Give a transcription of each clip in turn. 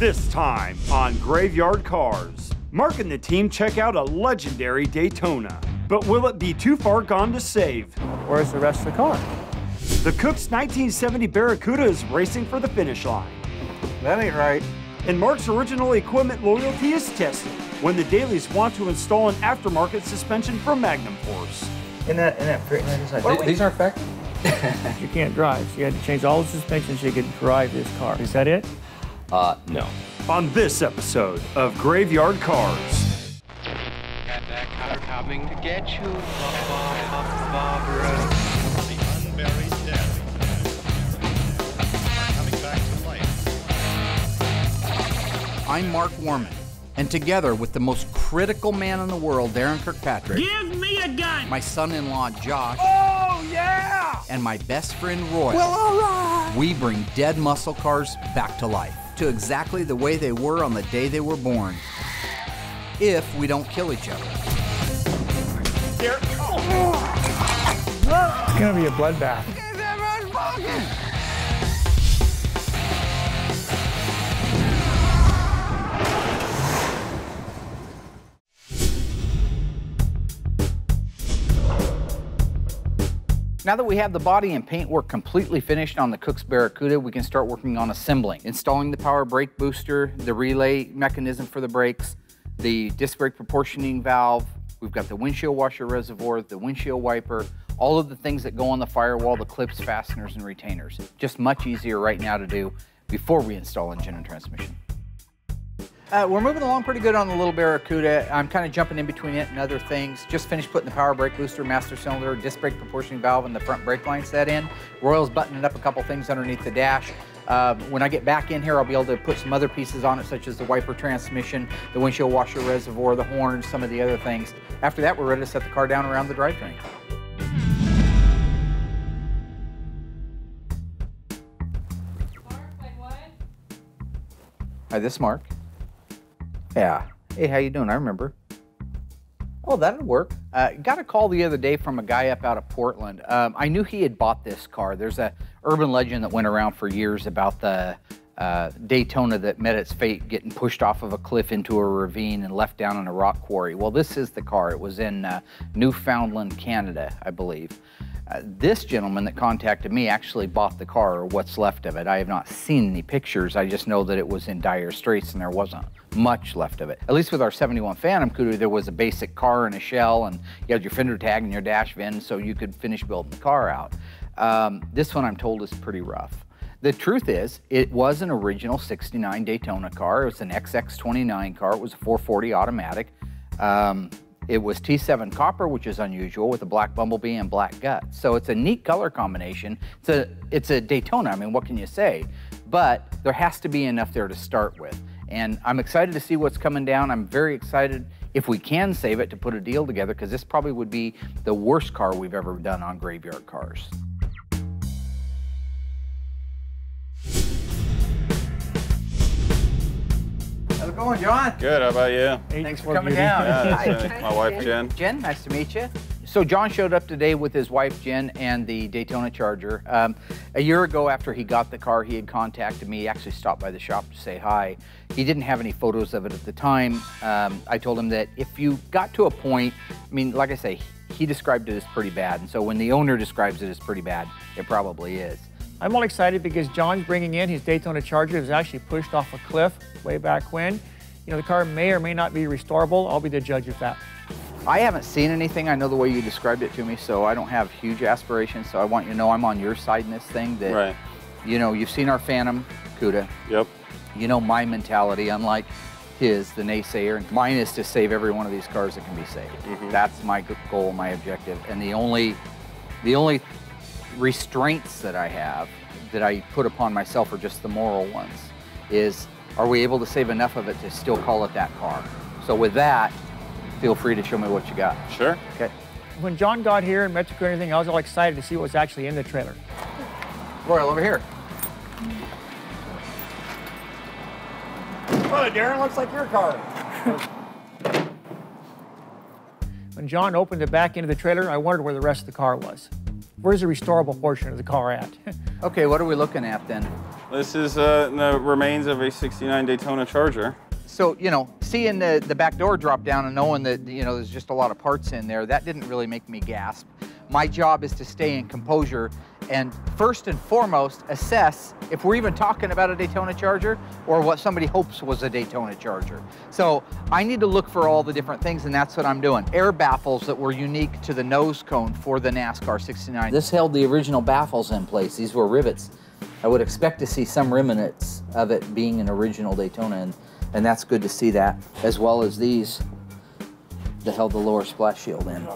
This time on Graveyard Cars, Mark and the team check out a legendary Daytona. But will it be too far gone to save? Where's the rest of the car? The Cook's 1970 Barracuda is racing for the finish line. That ain't right. And Mark's original equipment loyalty is tested when the dailies want to install an aftermarket suspension from Magnum Force. Isn't that pretty nice? These aren't factory? You can't drive, so you had to change all the suspensions so you could drive this car. Is that it? No. On this episode of Graveyard Cars. Got that car coming to get you, Barbara. The unburied dead are coming back to life. I'm Mark Warman, and together with the most critical man in the world, Darren Kirkpatrick. Give me a gun! My son-in-law, Josh. Oh, yeah! And my best friend, Roy. Well, all right! We bring dead muscle cars back to life, to exactly the way they were on the day they were born. If we don't kill each other. It's gonna be a bloodbath. Now that we have the body and paint work completely finished on the Cook's Barracuda, we can start working on assembling. Installing the power brake booster, the relay mechanism for the brakes, the disc brake proportioning valve, we've got the windshield washer reservoir, the windshield wiper, all of the things that go on the firewall, the clips, fasteners, and retainers. Just much easier right now to do before we install engine and transmission. We're moving along pretty good on the little Barracuda. I'm kind of jumping in between it and other things. Just finished putting the power brake booster, master cylinder, disc brake proportioning valve, and the front brake line set in. Royal's buttoning up a couple things underneath the dash. When I get back in here, I'll be able to put some other pieces on it, such as the wiper transmission, the windshield washer reservoir, the horns, some of the other things. After that, we're ready to set the car down around the drivetrain. Hi, this is Mark. Yeah. Hey, how you doing? I remember. Oh, that'd work. Got a call the other day from a guy up out of Portland. I knew he had bought this car. There's a urban legend that went around for years about the Daytona that met its fate getting pushed off of a cliff into a ravine and left down in a rock quarry. Well, this is the car. It was in Newfoundland, Canada, I believe. This gentleman that contacted me actually bought the car, or what's left of it. I have not seen any pictures. I just know that it was in dire straits and there wasn't much left of it. At least with our 71 Phantom Cuda, there was a basic car and a shell, and you had your fender tag and your dash VIN, so you could finish building the car out. This one, I'm told, is pretty rough. The truth is, it was an original 69 Daytona car. It was an XX29 car. It was a 440 automatic. It was T7 copper, which is unusual, with a black bumblebee and black guts. So it's a neat color combination. It's a Daytona, I mean, what can you say? But there has to be enough there to start with. And I'm excited to see what's coming down. I'm very excited, if we can save it, to put a deal together, because this probably would be the worst car we've ever done on Graveyard Cars. How's it going, John? Good, how about you? Thanks for coming down. Yeah, my wife, Jen. Jen, nice to meet you. So John showed up today with his wife, Jen, and the Daytona Charger. A year ago, after he got the car, he had contacted me. He actually stopped by the shop to say hi. He didn't have any photos of it at the time. I told him that if you got to a point, I mean, like I say, he described it as pretty bad. And so when the owner describes it as pretty bad, it probably is. I'm all excited because John's bringing in his Daytona Charger. It was actually pushed off a cliff way back when. You know, the car may or may not be restorable. I'll be the judge of that. I haven't seen anything. I know the way you described it to me, so I don't have huge aspirations. So I want you to know I'm on your side in this thing. That, right. You know, you've seen our Phantom Cuda. Yep. You know my mentality, unlike his, the naysayer. And mine is to save every one of these cars that can be saved. Mm-hmm. That's my goal, my objective. And the only restraints that I have, that I put upon myself, are just the moral ones. Is, are we able to save enough of it to still call it that car? So with that, feel free to show me what you got. Sure. Okay. When John got here and met the car and everything, I was all excited to see what was actually in the trailer. Royal, over here. Oh, Darren, looks like your car. When John opened the back end of the trailer, I wondered where the rest of the car was. Where's the restorable portion of the car at? Okay, what are we looking at then? This is the remains of a '69 Daytona Charger. So, you know, seeing the back door drop down and knowing that, you know, there's just a lot of parts in there, that didn't really make me gasp. My job is to stay in composure and first and foremost assess if we're even talking about a Daytona Charger or what somebody hopes was a Daytona Charger. So I need to look for all the different things, and that's what I'm doing. Air baffles that were unique to the nose cone for the NASCAR 69. This held the original baffles in place. These were rivets. I would expect to see some remnants of it being an original Daytona, and that's good to see that, as well as these that held the lower splash shield in.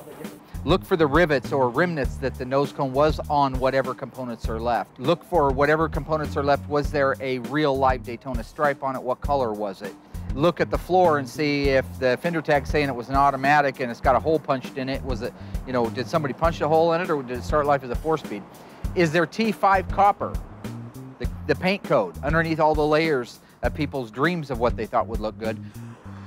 Look for the rivets or remnants that the nose cone was on whatever components are left. Look for whatever components are left. Was there a real live Daytona stripe on it? What color was it? Look at the floor and see if the fender tag's saying it was an automatic and it's got a hole punched in it. Was it, you know, did somebody punch a hole in it, or did it start life as a 4-speed? Is there T5 copper, the paint code, underneath all the layers of people's dreams of what they thought would look good?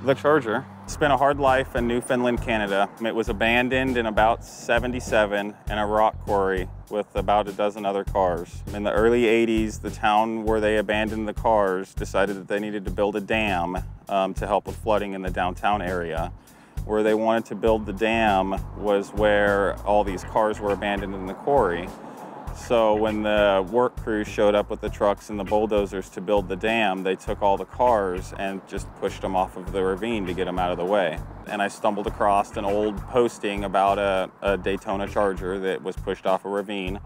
The Charger spent a hard life in Newfoundland, Canada. It was abandoned in about '77 in a rock quarry with about a dozen other cars. In the early '80s, the town where they abandoned the cars decided that they needed to build a dam to help with flooding in the downtown area. Where they wanted to build the dam was where all these cars were abandoned in the quarry. So when the work crews showed up with the trucks and the bulldozers to build the dam, they took all the cars and just pushed them off of the ravine to get them out of the way. And I stumbled across an old posting about a Daytona Charger that was pushed off a ravine.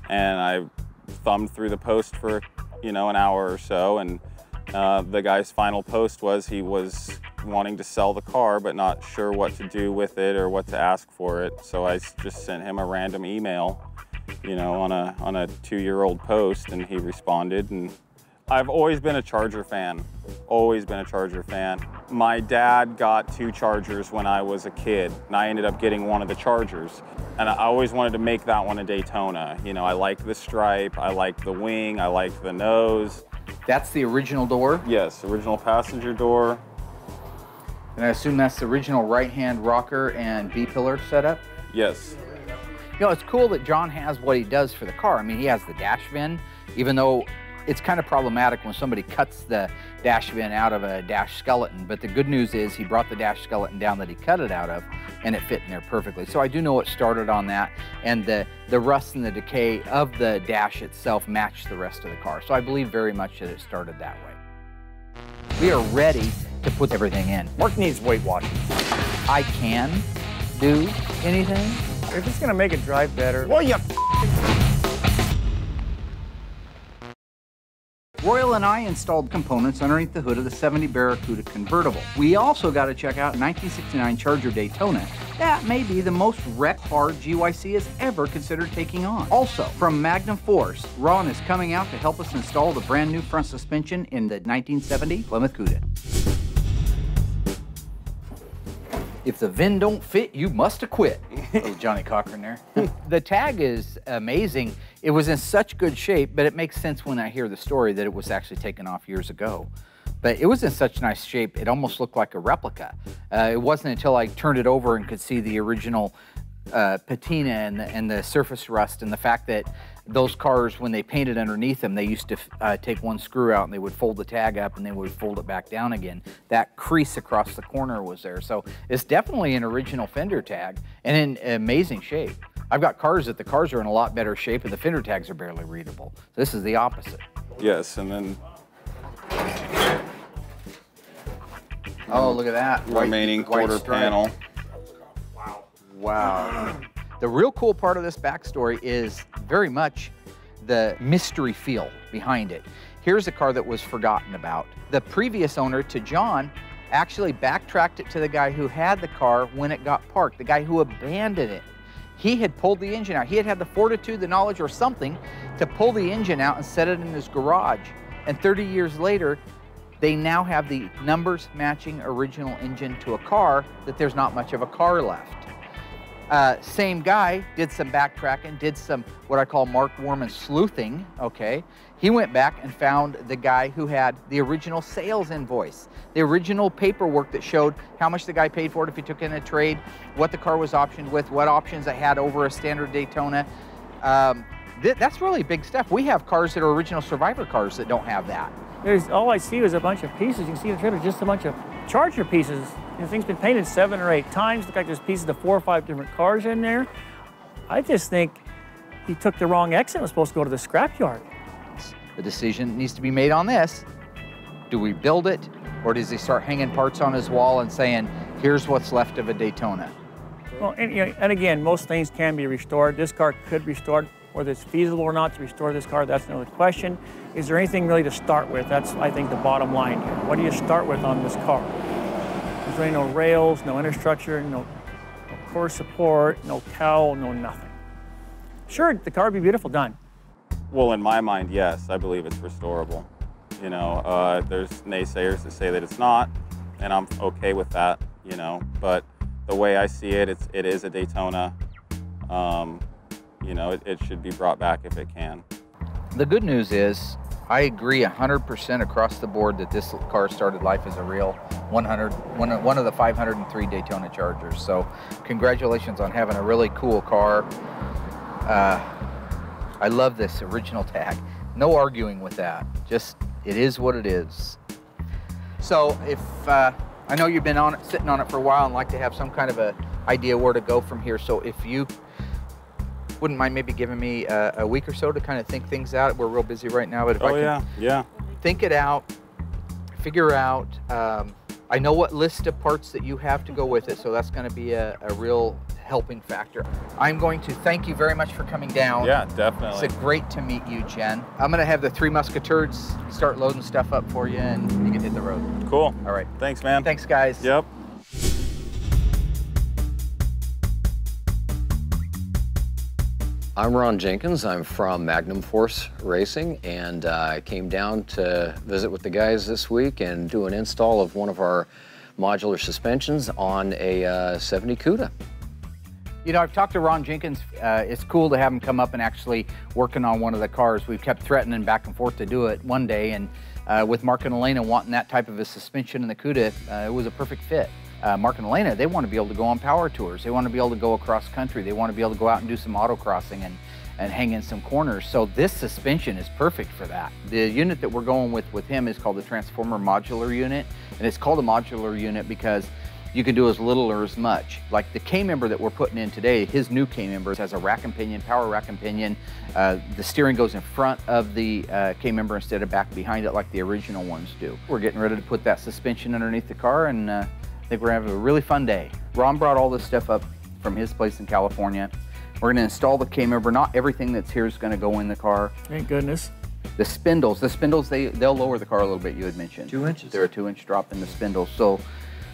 And I thumbed through the post for, you know, an hour or so. And the guy's final post was he was wanting to sell the car, but not sure what to do with it or what to ask for it. So I just sent him a random email, you know, on a 2-year-old post, and he responded. And I've always been a Charger fan, always been a Charger fan. My dad got 2 Chargers when I was a kid, and I ended up getting one of the Chargers. And I always wanted to make that one a Daytona. You know, I like the stripe, I like the wing, I like the nose. That's the original door? Yes, original passenger door. And I assume that's the original right-hand rocker and B-pillar setup? Yes. You know, it's cool that John has what he does for the car. I mean, he has the dash VIN, even though it's kind of problematic when somebody cuts the dash VIN out of a dash skeleton. But the good news is he brought the dash skeleton down that he cut it out of, and it fit in there perfectly. So I do know it started on that, and the rust and the decay of the dash itself matched the rest of the car. So I believe very much that it started that way. We are ready to put everything in. Mark needs weight washing. I can do anything. If it's gonna make it drive better. Well, you Royal and I installed components underneath the hood of the '70 Barracuda convertible. We also got to check out 1969 Charger Daytona. That may be the most wrecked car GYC has ever considered taking on. Also, from Magnum Force, Ron is coming out to help us install the brand new front suspension in the 1970 Plymouth Cuda. If the VIN don't fit, you must have quit. Little Johnny Cochran there. The tag is amazing. It was in such good shape, but it makes sense when I hear the story that it was actually taken off years ago. But it was in such nice shape, it almost looked like a replica. It wasn't until I turned it over and could see the original patina and the surface rust, and the fact that those cars, when they painted underneath them, they used to take one screw out and they would fold the tag up and they would fold it back down again. That crease across the corner was there. So it's definitely an original fender tag and in amazing shape. I've got cars that the cars are in a lot better shape and the fender tags are barely readable. So this is the opposite. Yes, and then oh, look at that. remaining quarter panel. Wow. The real cool part of this backstory is very much the mystery feel behind it. Here's a car that was forgotten about. The previous owner to John actually backtracked it to the guy who had the car when it got parked, the guy who abandoned it. He had pulled the engine out. He had had the fortitude, the knowledge, or something to pull the engine out and set it in his garage. And 30 years later, they now have the numbers matching original engine to a car that there's not much of a car left. Same guy did some backtracking, did some what I call Mark Worman sleuthing, okay? He went back and found the guy who had the original sales invoice, the original paperwork that showed how much the guy paid for it if he took in a trade, what the car was optioned with, what options it had over a standard Daytona. That's really big stuff. We have cars that are original Survivor cars that don't have that. All I see is a bunch of pieces. You can see the trailer, just a bunch of Charger pieces. The thing's been painted 7 or 8 times. Look like there's pieces of 4 or 5 different cars in there. I just think he took the wrong exit and was supposed to go to the scrapyard. The decision needs to be made on this. Do we build it, or does he start hanging parts on his wall and saying, here's what's left of a Daytona? Well, and again, most things can be restored. This car could be restored. Whether it's feasible or not to restore this car, that's another question. Is there anything really to start with? That's, I think, the bottom line here. What do you start with on this car? There's really no rails, no infrastructure, no core support, no cowl, no nothing. Sure, the car would be beautiful done. Well, in my mind, yes, I believe it's restorable. You know, there's naysayers that say that it's not, and I'm okay with that, you know, but the way I see it, it is a Daytona. You know, it should be brought back if it can. The good news is, I agree 100% across the board that this car started life as a real one of the 503 Daytona Chargers. So congratulations on having a really cool car. I love this original tag. No arguing with that. Just, it is what it is. So if, I know you've been on it, sitting on it for a while and like to have some kind of a idea where to go from here. So if you wouldn't mind maybe giving me a week or so to kind of think things out. We're real busy right now, but if I can yeah. think it out, figure out, I know what list of parts that you have to go with it, so that's going to be a real helping factor. I'm going to thank you very much for coming down. Yeah, definitely. It's great to meet you, Jen. I'm going to have the 3 Musketeers start loading stuff up for you, and you can hit the road. Cool. All right. Thanks, man. Thanks, guys. Yep. I'm Ron Jenkins. I'm from Magnum Force Racing, and I came down to visit with the guys this week and do an install of one of our modular suspensions on a 70 CUDA. You know, I've talked to Ron Jenkins. It's cool to have him come up and actually working on one of the cars. We've kept threatening back and forth to do it one day, and with Mark and Elena wanting that type of a suspension in the CUDA, it was a perfect fit. Mark and Elena, they want to be able to go on power tours. They want to be able to go across country. They want to be able to go out and do some autocrossing and hang in some corners. So this suspension is perfect for that. The unit that we're going with him is called the Transformer Modular Unit. And it's called a modular unit because you can do as little or as much. Like the K-member that we're putting in today, his new K-member has a rack and pinion, power rack and pinion. The steering goes in front of the K-member instead of back behind it like the original ones do. We're getting ready to put that suspension underneath the car, and I think we're having a really fun day. Ron brought all this stuff up from his place in California. We're gonna install the K-member. Not everything that's here is gonna go in the car. Thank goodness. The spindles, they'll lower the car a little bit, you had mentioned. 2 inches. They're a 2-inch drop in the spindles. So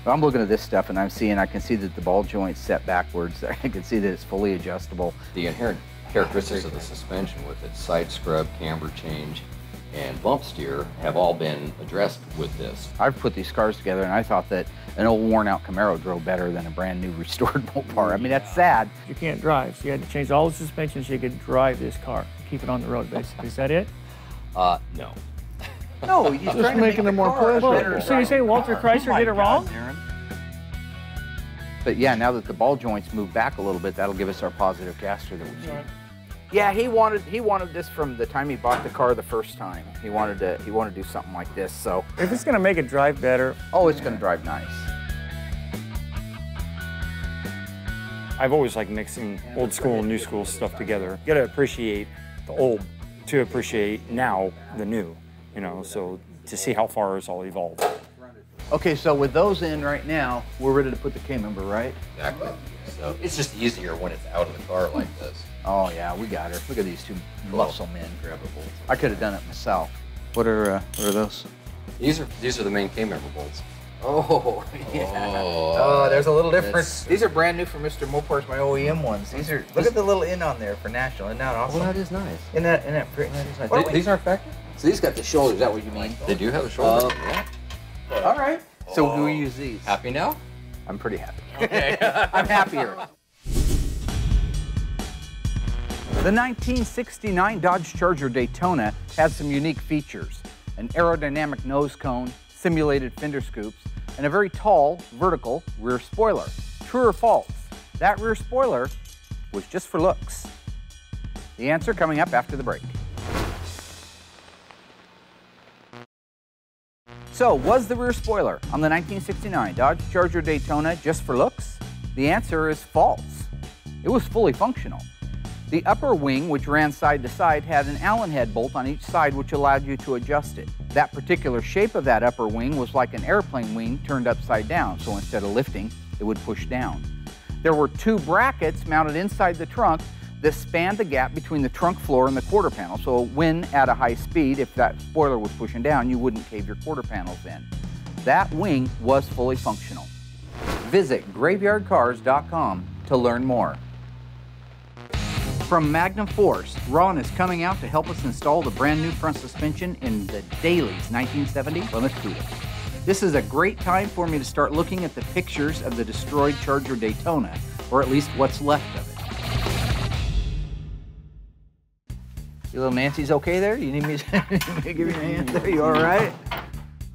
I'm looking at this stuff and I can see that the ball joint's set backwards. I can see that it's fully adjustable. The inherent characteristics of the suspension with its side scrub, camber change, and bump steer have all been addressed with this. I've put these cars together and I thought that an old worn out Camaro drove better than a brand new restored Mopar. I mean, that's sad. You can't drive, so you had to change all the suspensions so you could drive this car, keep it on the road, basically. Is that it? No. No, he's trying to make them more pleasurable. So you say Walter Chrysler did it wrong? But yeah, now that the ball joints move back a little bit, that'll give us our positive caster that we need. Yeah, he wanted this from the time he bought the car the first time. He wanted to do something like this. So if it's gonna make it drive better, oh, it's gonna drive nice. I've always liked mixing old school and new school stuff together. You gotta appreciate the old to appreciate now the new, you know, so to see how far it's all evolved. Okay, so with those in right now, we're ready to put the K-member, right? Exactly. So it's just easier when it's out of the car like this. Oh yeah, we got her. Look at these two muscle men. Grabable. I could have done it myself. What are those? These are the main K-member bolts. Oh, yeah. Oh, there's a little difference. These are brand new for Mr. Mopar's, my OEM ones. These are, look at the little in on there for National. Isn't that awesome? Well, that is nice. Isn't that pretty? Nice. These aren't factory? So these got the shoulders, is that what you mean? They do have a shoulder. Yeah. All right. So do we use these? Happy now? I'm pretty happy. Okay. I'm happier. The 1969 Dodge Charger Daytona has some unique features. An aerodynamic nose cone, simulated fender scoops, and a very tall, vertical rear spoiler. True or false? That rear spoiler was just for looks. The answer coming up after the break. So, was the rear spoiler on the 1969 Dodge Charger Daytona just for looks? The answer is false. It was fully functional. The upper wing, which ran side to side, had an Allen head bolt on each side which allowed you to adjust it. That particular shape of that upper wing was like an airplane wing turned upside down, so instead of lifting, it would push down. There were 2 brackets mounted inside the trunk that spanned the gap between the trunk floor and the quarter panel, so when at a high speed, if that spoiler was pushing down, you wouldn't cave your quarter panels in. That wing was fully functional. Visit graveyardcars.com to learn more. From Magnum Force, Ron is coming out to help us install the brand new front suspension in the Daly's 1970 Plymouth Cuda. This is a great time for me to start looking at the pictures of the destroyed Charger Daytona, or at least what's left of it. Your little Nancy's okay there? You need me to give you a hand there? You all right?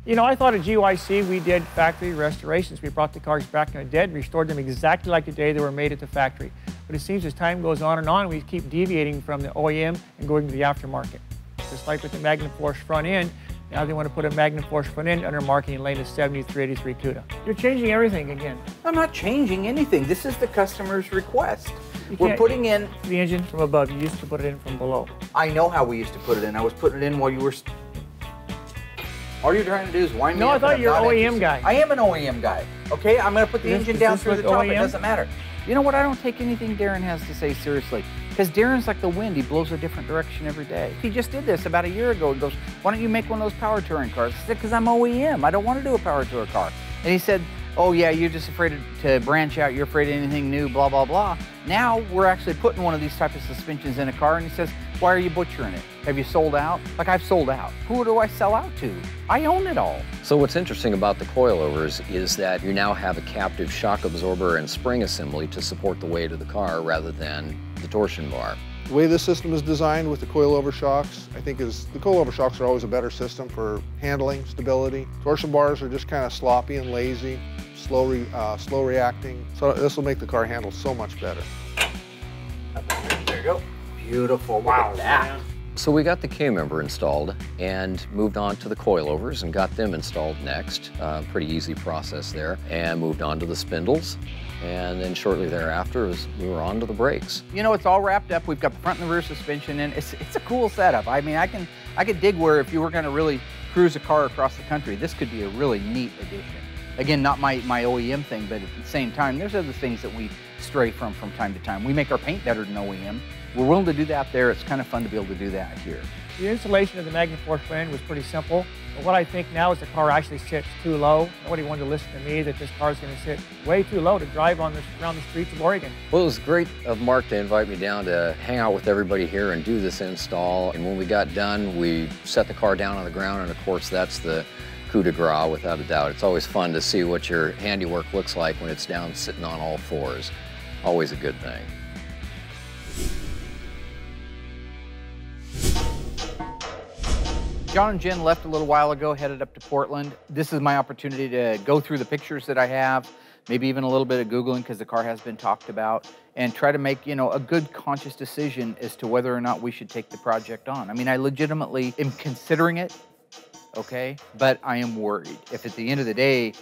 You know, I thought at GYC we did factory restorations. We brought the cars back from the dead, restored them exactly like the day they were made at the factory. But it seems as time goes on, we keep deviating from the OEM and going to the aftermarket. Just like with the Magnum Force front end, now they want to put a Magnum Force front end under marketing lane of 7383 CUDA. You're changing everything again. I'm not changing anything. This is the customer's request. We're putting in the engine from above. You used to put it in from below. I know how we used to put it in. I was putting it in while you were... All you're trying to do is wind me up. No, I thought you were an OEM guy. I am an OEM guy. Okay, I'm going to put the engine down through the top. It doesn't matter. You know what? I don't take anything Darren has to say seriously. Because Darren's like the wind. He blows a different direction every day. He just did this about a year ago. He goes, why don't you make one of those power touring cars? I said, because I'm OEM. I don't want to do a power tour car. And he said, oh yeah, you're just afraid to branch out. You're afraid of anything new, blah, blah, blah. Now we're actually putting one of these type of suspensions in a car, and he says, why are you butchering it? Have you sold out? Like, I've sold out. Who do I sell out to? I own it all. So what's interesting about the coilovers is that you now have a captive shock absorber and spring assembly to support the weight of the car rather than the torsion bar. The way this system is designed with the coilover shocks, I think the coilover shocks are always a better system for handling, stability. Torsion bars are just kind of sloppy and lazy, slow reacting. So this will make the car handle so much better. There you go. Beautiful. Wow. That. So we got the K-member installed and moved on to the coilovers and got them installed next. Pretty easy process there. And moved on to the spindles. And then shortly thereafter, we were on to the brakes. You know, it's all wrapped up. We've got the front and the rear suspension in. It's a cool setup. I mean, I could dig where if you were going to really cruise a car across the country, this could be a really neat addition. Again, not my OEM thing, but at the same time, there's other things that we stray from time to time. We make our paint better than OEM. We're willing to do that there. It's kind of fun to be able to do that here. The installation of the Magnum Force front was pretty simple. But what I think now is the car actually sits too low. Nobody wanted to listen to me that this car is going to sit way too low to drive around the streets of Oregon. Well, it was great of Mark to invite me down to hang out with everybody here and do this install. And when we got done, we set the car down on the ground, and of course, that's the coup de grace, without a doubt. It's always fun to see what your handiwork looks like when it's down sitting on all fours. Always a good thing. John and Jen left a little while ago, headed up to Portland. This is my opportunity to go through the pictures that I have, maybe even a little bit of Googling because the car has been talked about, and try to make, you know, a good conscious decision as to whether or not we should take the project on. I mean, I legitimately am considering it, okay, but I am worried. If at the end of the day,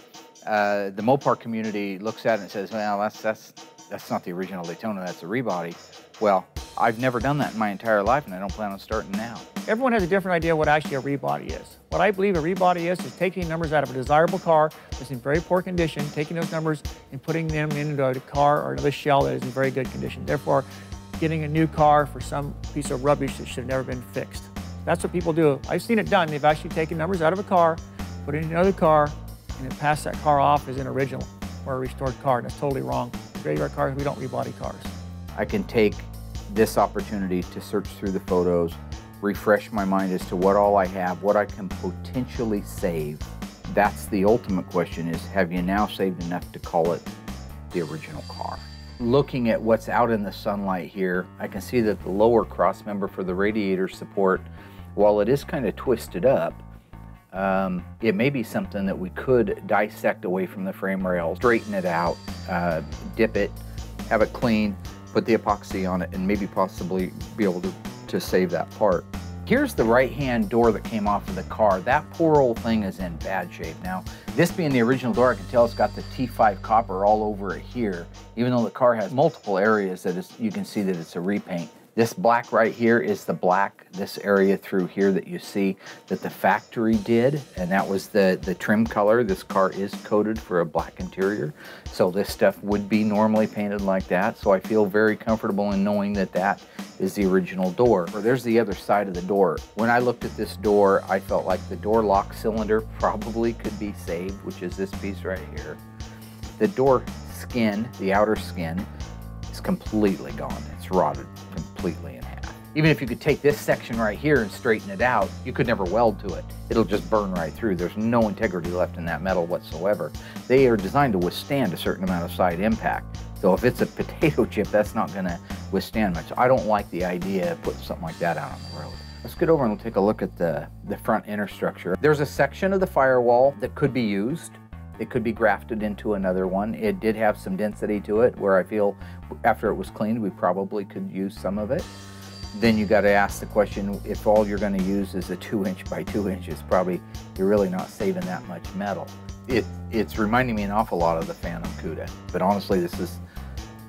the Mopar community looks at it and says, well, that's not the original Daytona, that's a rebody. Well, I've never done that in my entire life, and I don't plan on starting now. Everyone has a different idea what actually a rebody is. What I believe a rebody is taking numbers out of a desirable car that's in very poor condition, taking those numbers and putting them into a car or another shell that is in very good condition. Therefore, getting a new car for some piece of rubbish that should have never been fixed. That's what people do. I've seen it done. They've actually taken numbers out of a car, put it in another car, and then pass that car off as an original or a restored car. That's totally wrong. Graveyard cars, we don't rebody cars. I can take this opportunity to search through the photos, refresh my mind as to what all I have, what I can potentially save. That's the ultimate question is, have you now saved enough to call it the original car? Looking at what's out in the sunlight here, I can see that the lower cross member for the radiator support, while it is kind of twisted up, it may be something that we could dissect away from the frame rail, straighten it out, dip it, have it cleaned, put the epoxy on it, and maybe possibly be able to save that part. Here's the right-hand door that came off of the car. That poor old thing is in bad shape now. This being the original door, I can tell it's got the T5 copper all over it here, even though the car has multiple areas that you can see that it's a repaint. This black right here is the black, this area through here that you see that the factory did, and that was the trim color. This car is coated for a black interior, so this stuff would be normally painted like that, so I feel very comfortable in knowing that that is the original door. There's the other side of the door. When I looked at this door, I felt like the door lock cylinder probably could be saved, which is this piece right here. The door skin, the outer skin, is completely gone. It's rotted completely in half. Even if you could take this section right here and straighten it out, you could never weld to it. It'll just burn right through. There's no integrity left in that metal whatsoever. They are designed to withstand a certain amount of side impact. So if it's a potato chip, that's not gonna withstand much. I don't like the idea of putting something like that out on the road. Let's get over and we'll take a look at the front inner structure. There's a section of the firewall that could be used. It could be grafted into another one. It did have some density to it where I feel after it was cleaned, we probably could use some of it. Then you got to ask the question, if all you're going to use is a 2" by 2" probably you're really not saving that much metal. It's reminding me an awful lot of the Phantom Cuda, but honestly this is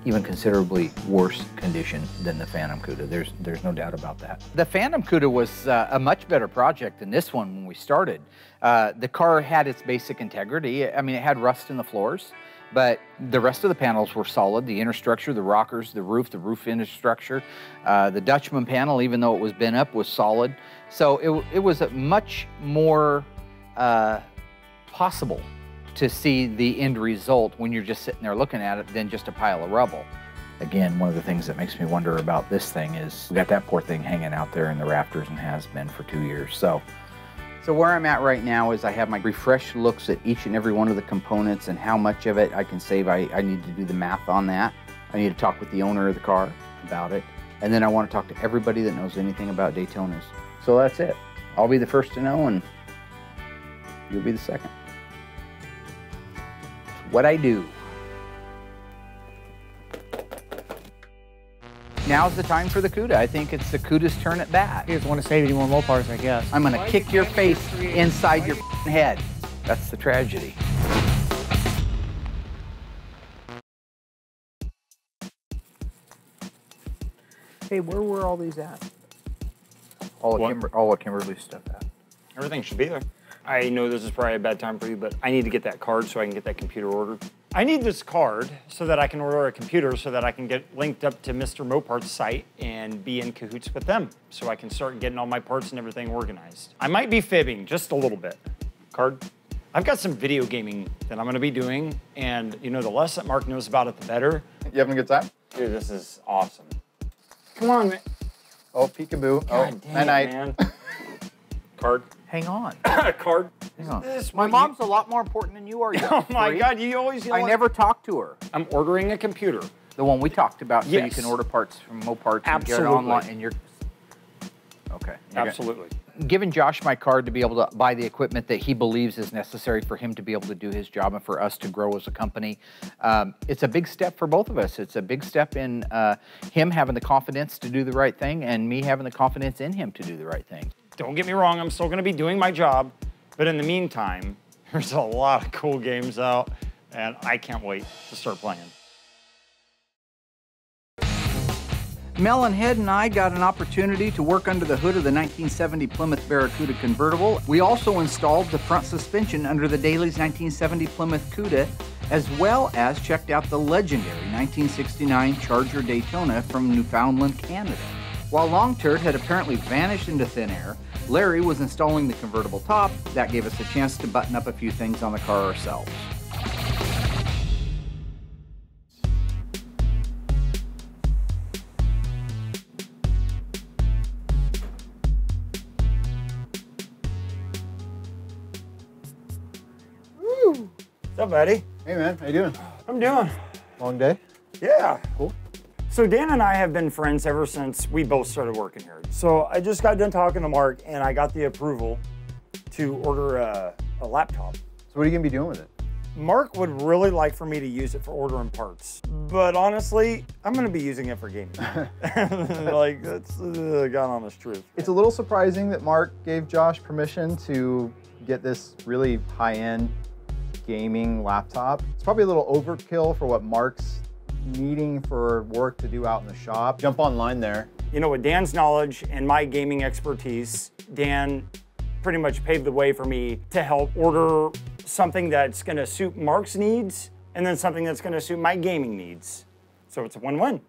even considerably worse condition than the Phantom Cuda. There's no doubt about that. The Phantom Cuda was a much better project than this one when we started. The car had its basic integrity. I mean, it had rust in the floors, but the rest of the panels were solid. The inner structure, the rockers, the roof inner structure, the Dutchman panel, even though it was bent up, was solid. So it was a much more possible to see the end result when you're just sitting there looking at it than just a pile of rubble. Again, one of the things that makes me wonder about this thing is we got that poor thing hanging out there in the rafters and has been for 2 years. So where I'm at right now is I have my refreshed looks at each and every one of the components and how much of it I can save. I need to do the math on that. I need to talk with the owner of the car about it. And then I want to talk to everybody that knows anything about Daytonas. So that's it. I'll be the first to know and you'll be the second. What I do. Now's the time for the Cuda. I think it's the Cuda's turn at bat. You just want to save any more Mopars, I guess. I'm gonna kick your face inside your head. That's the tragedy. Hey, where were all these at? All of Kimberly's stuff at. Everything should be there. I know this is probably a bad time for you, but I need to get that card so I can get that computer ordered. I need this card so that I can order a computer so that I can get linked up to Mr. Mopart's site and be in cahoots with them so I can start getting all my parts and everything organized. I might be fibbing just a little bit. Card? I've got some video gaming that I'm gonna be doing, and you know, the less that Mark knows about it, the better. You having a good time? Dude, this is awesome. Come on, man. Oh, peekaboo. God oh, night. Man. Card? Hang on. Card? Hang on. My mom's a lot more important than you are. Oh my God, you always I never talked to her. I'm ordering a computer. The one we talked about, so Yes. you can order parts from Moparts and get it Absolutely. online. And you're okay. Absolutely. Giving Josh my card to be able to buy the equipment that he believes is necessary for him to be able to do his job and for us to grow as a company. It's a big step for both of us. It's a big step in him having the confidence to do the right thing and me having the confidence in him to do the right thing. Don't get me wrong, I'm still gonna be doing my job, but in the meantime, there's a lot of cool games out, and I can't wait to start playing. Mel and Head and I got an opportunity to work under the hood of the 1970 Plymouth Barracuda convertible. We also installed the front suspension under the Daly's 1970 Plymouth Cuda, as well as checked out the legendary 1969 Charger Daytona from Newfoundland, Canada. While Long Turd had apparently vanished into thin air, Larry was installing the convertible top. That gave us a chance to button up a few things on the car ourselves. What's up, buddy? Hey, man. How you doing? I'm doing. Long day? Yeah. Cool. So Dan and I have been friends ever since we both started working here. So I just got done talking to Mark, and I got the approval to order a laptop. So what are you going to be doing with it? Mark would really like for me to use it for ordering parts, but honestly, I'm gonna be using it for gaming. Like, that's the God honest truth. It's a little surprising that Mark gave Josh permission to get this really high-end gaming laptop. It's probably a little overkill for what Mark's needing for work to do out in the shop. Jump online there. You know, with Dan's knowledge and my gaming expertise, Dan pretty much paved the way for me to help order something that's gonna suit Mark's needs and then something that's gonna suit my gaming needs. So it's a win-win.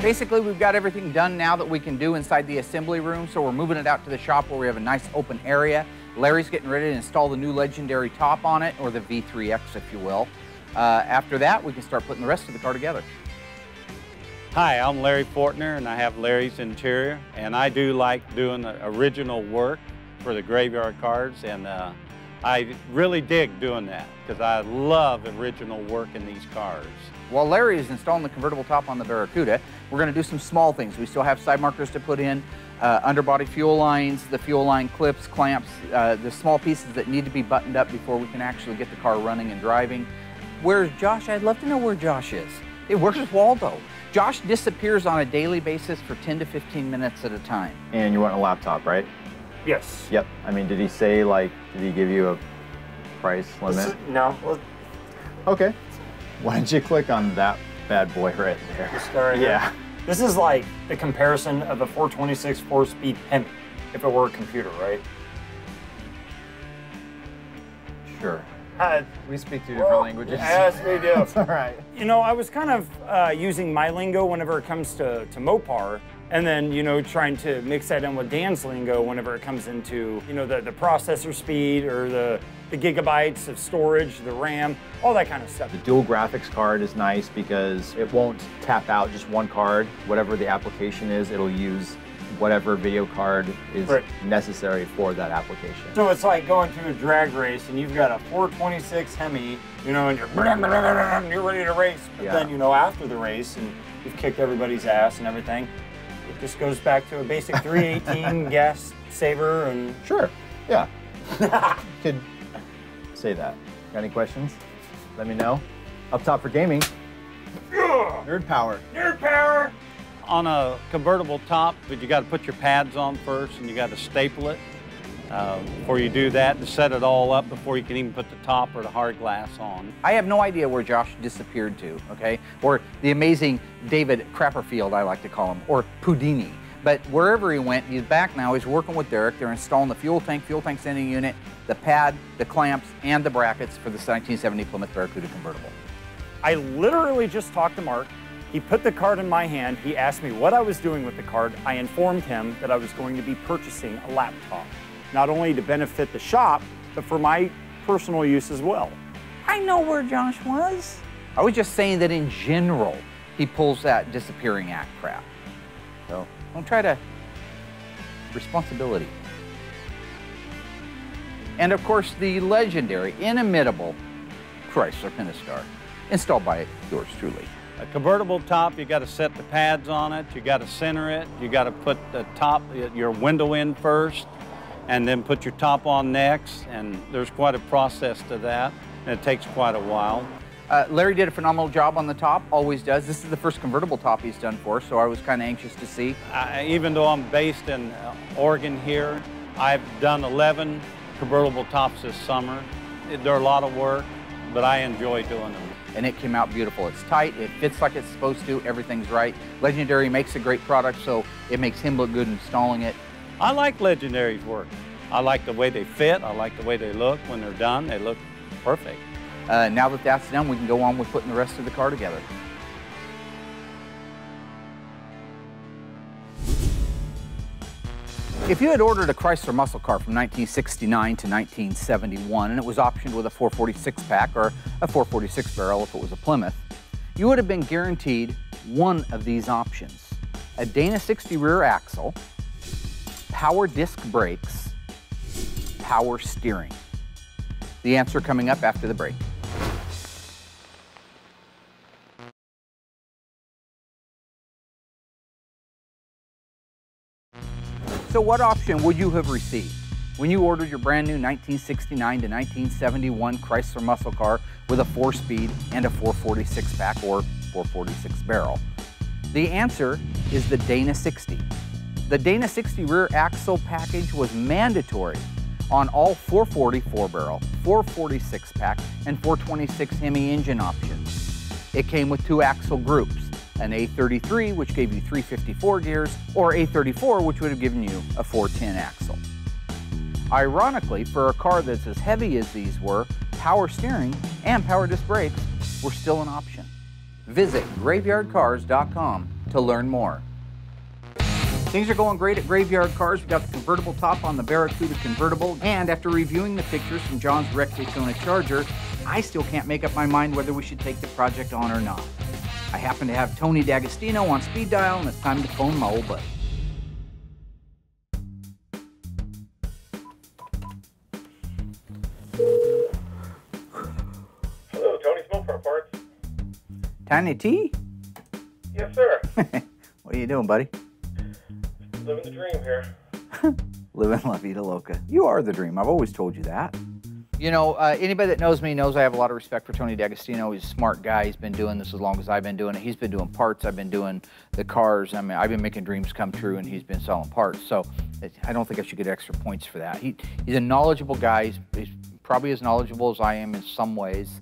Basically, we've got everything done now that we can do inside the assembly room, so we're moving it out to the shop where we have a nice open area. Larry's getting ready to install the new Legendary top on it, or the V3X, if you will. After that, we can start putting the rest of the car together. Hi, I'm Larry Fortner, and I have Larry's Interior, and I do like doing the original work for the graveyard cars, and I really dig doing that because I love original work in these cars. While Larry is installing the convertible top on the Barracuda, we're going to do some small things. We still have side markers to put in, underbody fuel lines, the fuel line clips, clamps, the small pieces that need to be buttoned up before we can actually get the car running and driving. Where's Josh? I'd love to know where Josh is. Hey, where's Waldo? Josh disappears on a daily basis for 10 to 15 minutes at a time. And you want a laptop, right? Yes. Yep. I mean, did he say, like, did he give you a price limit? No. Well, okay. Why don't you click on that bad boy right there? this guy right Yeah. here. This is like the comparison of a 426 4-speed Hemi, if it were a computer, right? Sure. We speak two different languages. Yes, we do. It's all right. You know, I was kind of using my lingo whenever it comes to Mopar, and then, you know, trying to mix that in with Dan's lingo whenever it comes into, you know, the processor speed or the gigabytes of storage, the RAM, all that kind of stuff. The dual graphics card is nice because it won't tap out just one card. Whatever the application is, it'll use whatever video card is necessary for that application. So it's like going to a drag race and you've got a 426 Hemi, you know, and you're ready to race. But then, you know, after the race and you've kicked everybody's ass and everything, it just goes back to a basic 318 gas saver and... Sure, yeah. Could say that. Got any questions? Let me know. Up top for gaming. Nerd power. Nerd power! On a convertible top, but you got to put your pads on first, and you got to staple it before you do that to set it all up before you can even put the top or the hard glass on. I have no idea where Josh disappeared to, okay? Or the amazing David Crapperfield, I like to call him, or Pudini. But wherever he went, he's back now. He's working with Derrick. They're installing the fuel tank sending unit, the pad, the clamps, and the brackets for the 1970 Plymouth Barracuda convertible. I literally just talked to Mark. He put the card in my hand. He asked me what I was doing with the card. I informed him that I was going to be purchasing a laptop, not only to benefit the shop, but for my personal use as well. I know where Josh was. I was just saying that in general, he pulls that disappearing act crap. So don't try to... responsibility. And of course, the legendary, inimitable Chrysler Pentastar, installed by yours truly. A convertible top, you got to set the pads on it, you got to center it, you got to put the top, your window in first, and then put your top on next, and there's quite a process to that, and it takes quite a while. Larry did a phenomenal job on the top, always does. This is the first convertible top he's done for us, so I was kind of anxious to see. Even though I'm based in Oregon here, I've done 11 convertible tops this summer. They're a lot of work, but I enjoy doing them. And it came out beautiful. It's tight, it fits like it's supposed to, everything's right. Legendary makes a great product, so it makes him look good installing it. I like Legendary's work. I like the way they fit, I like the way they look when they're done. They look perfect. Now that that's done, we can go on with putting the rest of the car together. If you had ordered a Chrysler muscle car from 1969 to 1971 and it was optioned with a 446 pack or a 446 barrel if it was a Plymouth, you would have been guaranteed one of these options: a Dana 60 rear axle, power disc brakes, power steering. The answer coming up after the break. So what option would you have received when you ordered your brand new 1969 to 1971 Chrysler muscle car with a 4-speed and a 446 pack or 446 barrel? The answer is the Dana 60. The Dana 60 rear axle package was mandatory on all 440 4-barrel, 446 pack, and 426 Hemi engine options. It came with 2 axle groups, an A33, which gave you 354 gears, or A34, which would have given you a 410 axle. Ironically, for a car that's as heavy as these were, power steering and power disc brakes were still an option. Visit graveyardcars.com to learn more. Things are going great at Graveyard Cars. We've got the convertible top on the Barracuda convertible, and after reviewing the pictures from John's wrecked Daytona Charger, I still can't make up my mind whether we should take the project on or not. I happen to have Tony D'Agostino on speed dial, and it's time to phone my old buddy. Hello, Tony Smoke Parts. Tiny T? Yes, sir. What are you doing, buddy? Living the dream here. Living La Vida Loca. You are the dream. I've always told you that. You know, anybody that knows me knows I have a lot of respect for Tony D'Agostino. He's a smart guy. He's been doing this as long as I've been doing it. He's been doing parts. I've been doing the cars. I mean, I've been making dreams come true, and he's been selling parts. So I don't think I should get extra points for that. He's a knowledgeable guy. He's probably as knowledgeable as I am in some ways.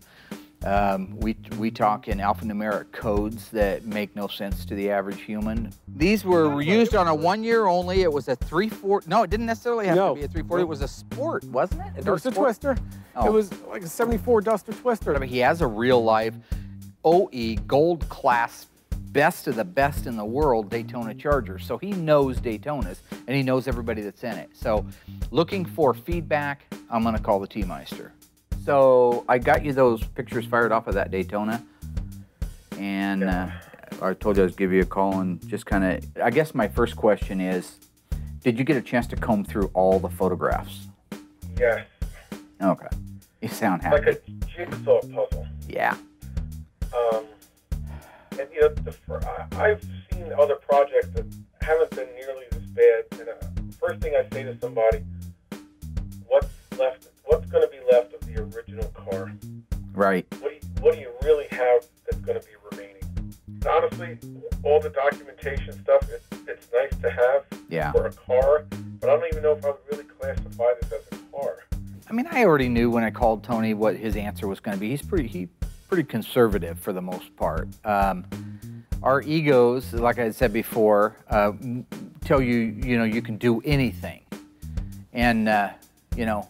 We talk in alphanumeric codes that make no sense to the average human. These were used on a 1-year only. It was a 340. No, it didn't necessarily have to be a 340. It was a sport, wasn't it? It was a Twister. Oh. It was like a 74 Duster Twister. I mean, he has a real life OE gold class, best of the best in the world Daytona Charger. So he knows Daytonas and he knows everybody that's in it. So looking for feedback, I'm gonna call the T-Meister. So I got you those pictures fired off of that Daytona, and I told you I was give you a call and just kind of, I guess my first question is, did you get a chance to comb through all the photographs? Yes. Okay. You sound happy. Like a jigsaw puzzle. Yeah. And you know, I've seen other projects that haven't been nearly this bad, and first thing I say to somebody, what's going to be left of the original car? Right. What do you really have that's going to be remaining? And honestly, all the documentation stuff, it's nice to have for a car, but I don't even know if I would really classify this as a car. I mean, I already knew when I called Tony what his answer was going to be. He's pretty conservative for the most part. Our egos, like I said before, tell you, you know, you can do anything. And, you know,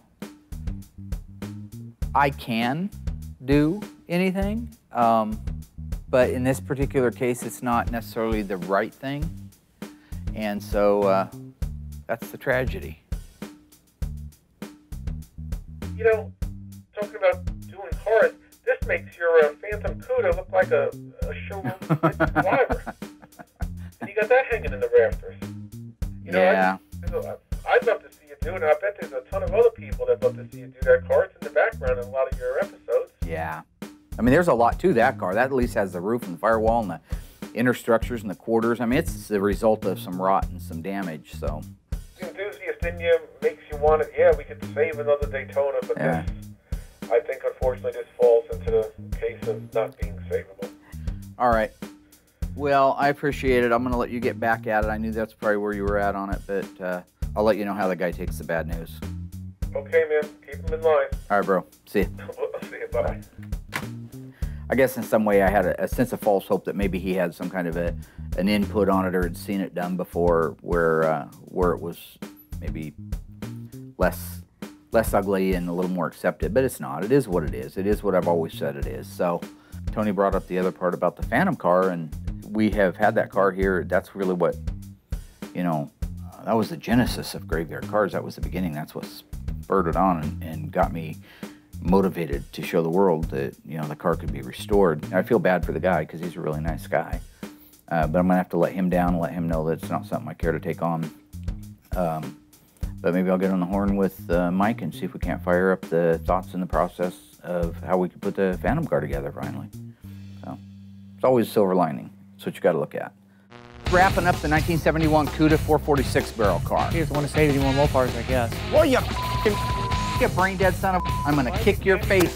I can do anything, but in this particular case, it's not necessarily the right thing. And so that's the tragedy. You know, talking about doing cars, this makes your Phantom Cuda look like a showroom driver. And you got that hanging in the rafters. You know, I'd love to see you do it, and I bet there's a ton of other people that'd love to see you do that car. It's in the background in a lot of your episodes. Yeah. I mean, there's a lot to that car. That at least has the roof and the firewall and the inner structures and the quarters. I mean, it's the result of some rot and some damage, so. The enthusiast in you makes you want it. Yeah, we could save another Daytona, but this, I think, unfortunately, this falls into the case of not being savable. All right. Well, I appreciate it. I'm going to let you get back at it. I knew that's probably where you were at on it, but I'll let you know how the guy takes the bad news. Okay, man. Keep him in line. All right, bro. See you. See you. Bye. I guess in some way I had a sense of false hope that maybe he had some kind of an input on it or had seen it done before where it was maybe less ugly and a little more accepted, but it's not. It is what it is. It is what I've always said it is. So Tony brought up the other part about the Phantom car, and we have had that car here. That's really what, you know, that was the genesis of Graveyard Cars. That was the beginning. That's what spurred it on and got me motivated to show the world that, you know, the car could be restored. And I feel bad for the guy because he's a really nice guy. But I'm going to have to let him down and let him know that it's not something I care to take on. But maybe I'll get on the horn with Mike and see if we can't fire up the thoughts in the process of how we could put the Phantom car together finally. So it's always a silver lining. That's what you got to look at. Wrapping up the 1971 CUDA 446 barrel car. He doesn't want to save any more Mopars, I guess. Well, you brain dead son of a, I'm gonna kick your face.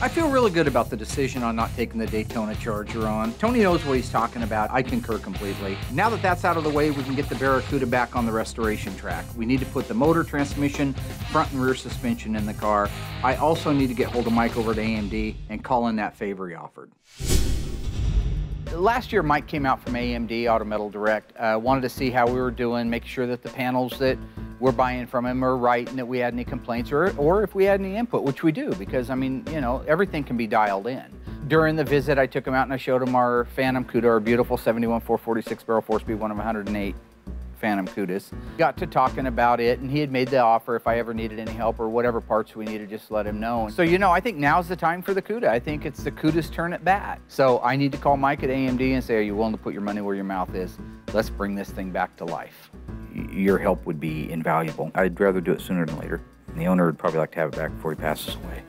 I feel really good about the decision on not taking the Daytona Charger on. Tony knows what he's talking about. I concur completely. Now that that's out of the way, we can get the Barracuda back on the restoration track. We need to put the motor, transmission, front and rear suspension in the car. I also need to get hold of Mike over at AMD and call in that favor he offered. Last year, Mike came out from AMD, Auto Metal Direct, wanted to see how we were doing, make sure that the panels that we're buying from him are right and that we had any complaints or if we had any input, which we do, because, I mean, you know, everything can be dialed in. During the visit, I took him out and I showed him our Phantom CUDA, our beautiful 71 446 barrel 4-speed, one of 108 Phantom CUDAs. Got to talking about it, and he had made the offer if I ever needed any help or whatever parts we needed, just let him know. So, you know, I think now's the time for the CUDA. I think it's the CUDA's turn at bat. So I need to call Mike at AMD and say, are you willing to put your money where your mouth is? Let's bring this thing back to life. Your help would be invaluable. I'd rather do it sooner than later. And the owner would probably like to have it back before he passes away.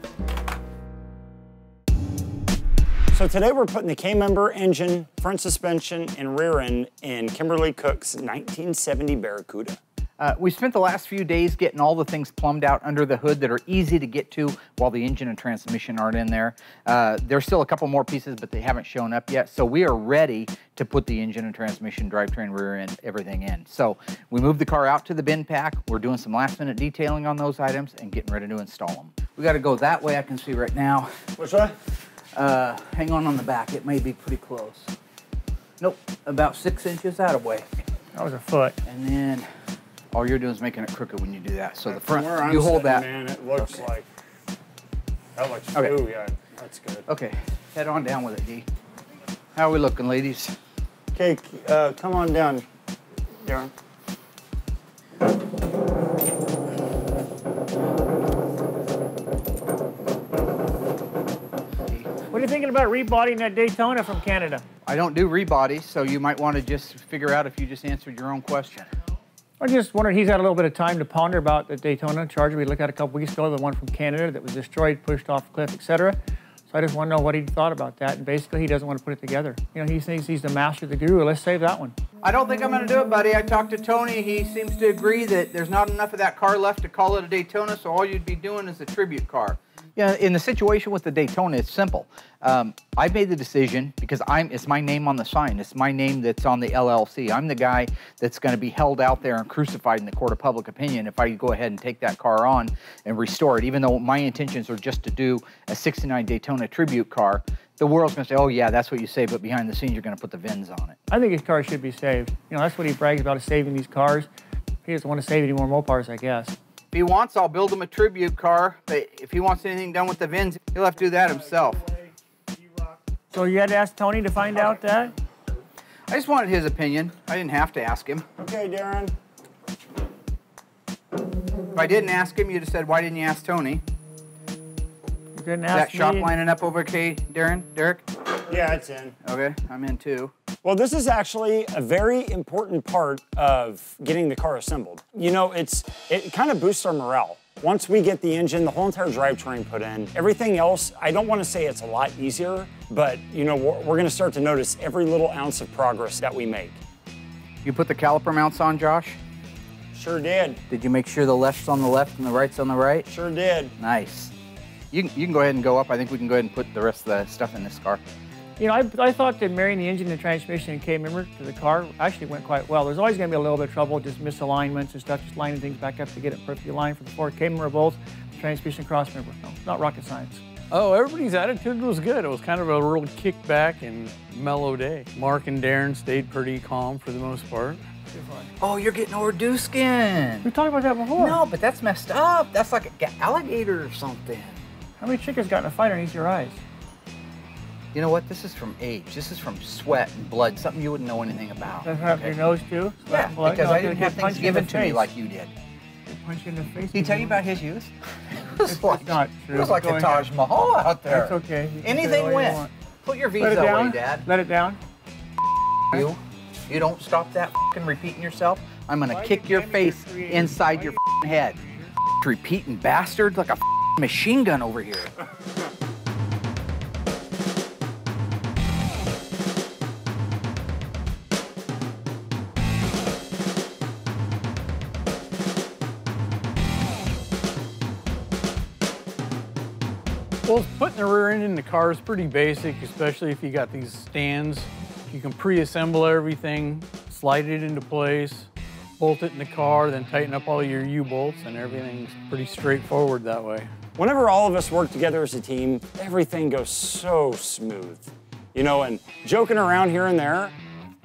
So today we're putting the K-member engine, front suspension, and rear end in Kimberly Cook's 1970 Barracuda. We spent the last few days getting all the things plumbed out under the hood that are easy to get to while the engine and transmission aren't in there. There's still a couple more pieces, but they haven't shown up yet. So we are ready to put the engine and transmission, drivetrain, rear end, everything in. So we moved the car out to the bin pack. We're doing some last minute detailing on those items and getting ready to install them. We got to go that way, I can see right now. Which way? Hang on the back. It may be pretty close. Nope, about 6 inches out of way. That was a foot. And then all you're doing is making it crooked when you do that. So the front, From where I'm you hold sitting, that. Man, it looks like, that looks, Okay. ooh, yeah, that's good. Okay, head on down with it, D. How are we looking, ladies? Okay, come on down, Darren. What are you thinking about rebodying that Daytona from Canada? I don't do rebodies, so you might want to just figure out if you just answered your own question. I just wondered, he's had a little bit of time to ponder about the Daytona Charger we looked at a couple weeks ago, the one from Canada that was destroyed, pushed off a cliff, etc. So I just want to know what he thought about that, and basically he doesn't want to put it together. You know, he thinks he's the master, the guru. Let's save that one. I don't think I'm going to do it, buddy. I talked to Tony. He seems to agree that there's not enough of that car left to call it a Daytona, so all you'd be doing is a tribute car. Yeah, in the situation with the Daytona, it's simple. I made the decision because it's my name on the sign. It's my name that's on the LLC. I'm the guy that's going to be held out there and crucified in the court of public opinion if I go ahead and take that car on and restore it, even though my intentions are just to do a 69 Daytona tribute car. The world's going to say, oh, yeah, that's what you say, but behind the scenes, you're going to put the VINs on it. I think his car should be saved. You know, that's what he brags about, is saving these cars. He doesn't want to save any more Mopars, I guess. If he wants, I'll build him a tribute car, but if he wants anything done with the VINs, he'll have to do that himself. So you had to ask Tony to find out that? I just wanted his opinion. I didn't have to ask him. Okay, Darren. If I didn't ask him, you'd have said, why didn't you ask Tony? You didn't Is ask that shop me. lining up over, okay, Darren? Derek? Yeah, it's in. Okay, I'm in too. Well, this is actually a very important part of getting the car assembled. You know, it kind of boosts our morale. Once we get the engine, the whole entire drivetrain put in, everything else, I don't want to say it's a lot easier, but, you know, we're going to start to notice every little ounce of progress that we make. You put the caliper mounts on, Josh? Sure did. Did you make sure the left's on the left and the right's on the right? Sure did. Nice. You can go ahead and go up. I think we can go ahead and put the rest of the stuff in this car. You know, I thought that marrying the engine and transmission and K-member to the car actually went quite well. There's always going to be a little bit of trouble, just misalignments and stuff, just lining things back up to get it perfectly aligned for the Ford K-member bolts, transmission cross-member. No, not rocket science. Oh, everybody's attitude was good. It was kind of a real kick-back and mellow day. Mark and Darren stayed pretty calm for the most part. Oh, you're getting over dew skin. We talked about that before. No, but that's messed up. That's like an alligator or something. How many chickens got in a fight underneath your eyes? You know what? This is from age. This is from sweat and blood, something you wouldn't know anything about. Does that happen to your nose too? Yeah, Blood? because No, I didn't have punch things you in the given to me face. like you did. Punch you in the face. Did he tell you about his youth? It was like, not true. It was like Go a Taj ahead. Mahal out there. That's okay. You can say Anything what you went. want. Put your Let visa it down. away, Dad. Let it down. You don't stop that repeating yourself. I'm gonna kick your face inside your head. Repeating bastard like a machine gun over here. Well, putting the rear end in the car is pretty basic, especially if you got these stands. You can pre-assemble everything, slide it into place, bolt it in the car, then tighten up all your U-bolts, and everything's pretty straightforward that way. Whenever all of us work together as a team, everything goes so smooth. You know, and joking around here and there,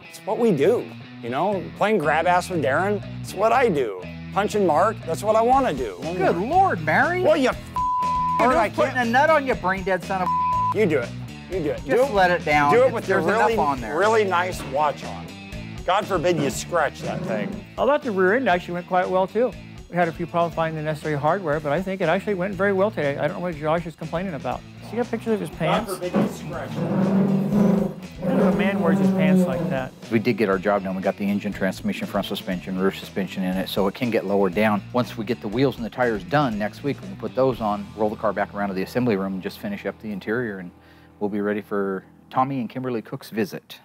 it's what we do. You know, playing grab ass with Darren, it's what I do. Punching Mark, that's what I want to do. Good Lord, Mary. Well, you putting a nut on you, brain dead son of You do it. You do it. Just let it down. Do it with your There's really, enough on there. really nice watch on. God forbid you scratch that thing. I thought the rear end actually went quite well too. We had a few problems finding the necessary hardware, but I think it actually went very well today. I don't know what Josh is complaining about. So you got pictures of his pants? God forbid you scratch it. What kind of a man wears his pants like that? We did get our job done. We got the engine, transmission, front suspension, rear suspension in it, so it can get lowered down. Once we get the wheels and the tires done next week, we can put those on, roll the car back around to the assembly room, and just finish up the interior, and we'll be ready for Tommy and Kimberly Cook's visit.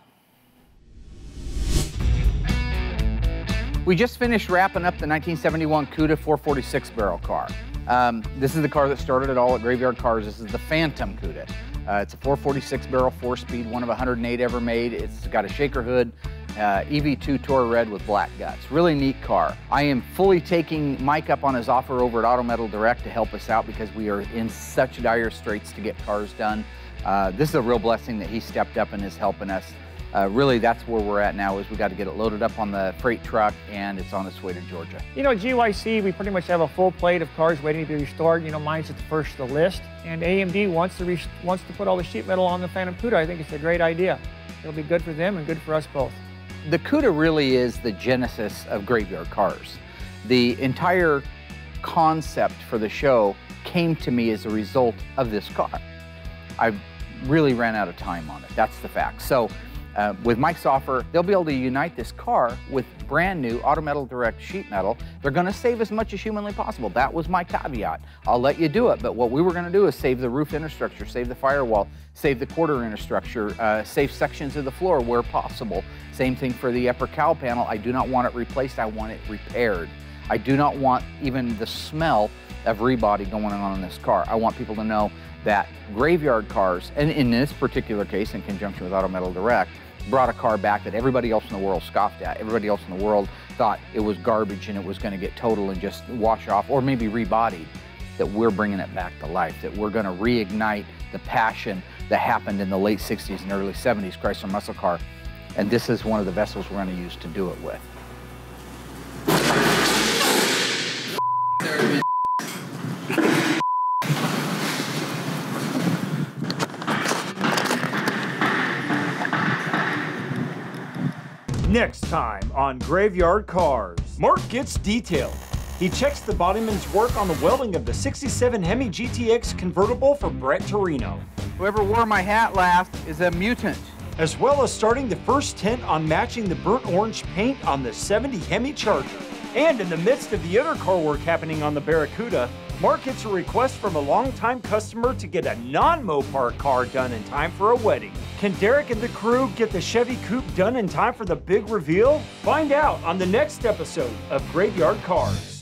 We just finished wrapping up the 1971 Cuda 446 barrel car. This is the car that started it all at Graveyard Carz. This is the Phantom Cuda. It's a 446 barrel, 4-speed, one of 108 ever made. It's got a shaker hood, EV2 Tour Red with black guts. Really neat car. I am fully taking Mike up on his offer over at Auto Metal Direct to help us out because we are in such dire straits to get cars done. This is a real blessing that he stepped up and is helping us. Really, that's where we're at now, is we got to get it loaded up on the freight truck, and it's on its way to Georgia. You know, GYC, we pretty much have a full plate of cars waiting to be restored. You know, mine's at the first of the list. And AMD wants to put all the sheet metal on the Phantom Cuda. I think it's a great idea. It'll be good for them and good for us both. The Cuda really is the genesis of Graveyard Carz. The entire concept for the show came to me as a result of this car. I really ran out of time on it. That's the fact. So with Mike's offer, they'll be able to unite this car with brand new Auto Metal Direct sheet metal. They're going to save as much as humanly possible. That was my caveat. I'll let you do it, but what we were going to do is save the roof infrastructure, save the firewall, save the quarter infrastructure, save sections of the floor where possible. Same thing for the upper cowl panel. I do not want it replaced. I want it repaired. I do not want even the smell of rebody going on in this car. I want people to know that Graveyard Carz, and in this particular case, in conjunction with Auto Metal Direct, brought a car back that everybody else in the world scoffed at. Everybody else in the world thought it was garbage and it was going to get total and just wash off, or maybe rebodied. That we're bringing it back to life, that we're going to reignite the passion that happened in the late 60s and early 70s Chrysler muscle car. And this is one of the vessels we're going to use to do it with. Next time on Graveyard Carz, Mark gets detailed. He checks the bodyman's work on the welding of the 67 Hemi GTX convertible for Brett Torino. Whoever wore my hat last is a mutant. As well as starting the first tint on matching the burnt orange paint on the 70 Hemi Charger. And in the midst of the other car work happening on the Barracuda, Mark gets a request from a longtime customer to get a non-Mopar car done in time for a wedding. Can Derrick and the crew get the Chevy Coupe done in time for the big reveal? Find out on the next episode of Graveyard Carz.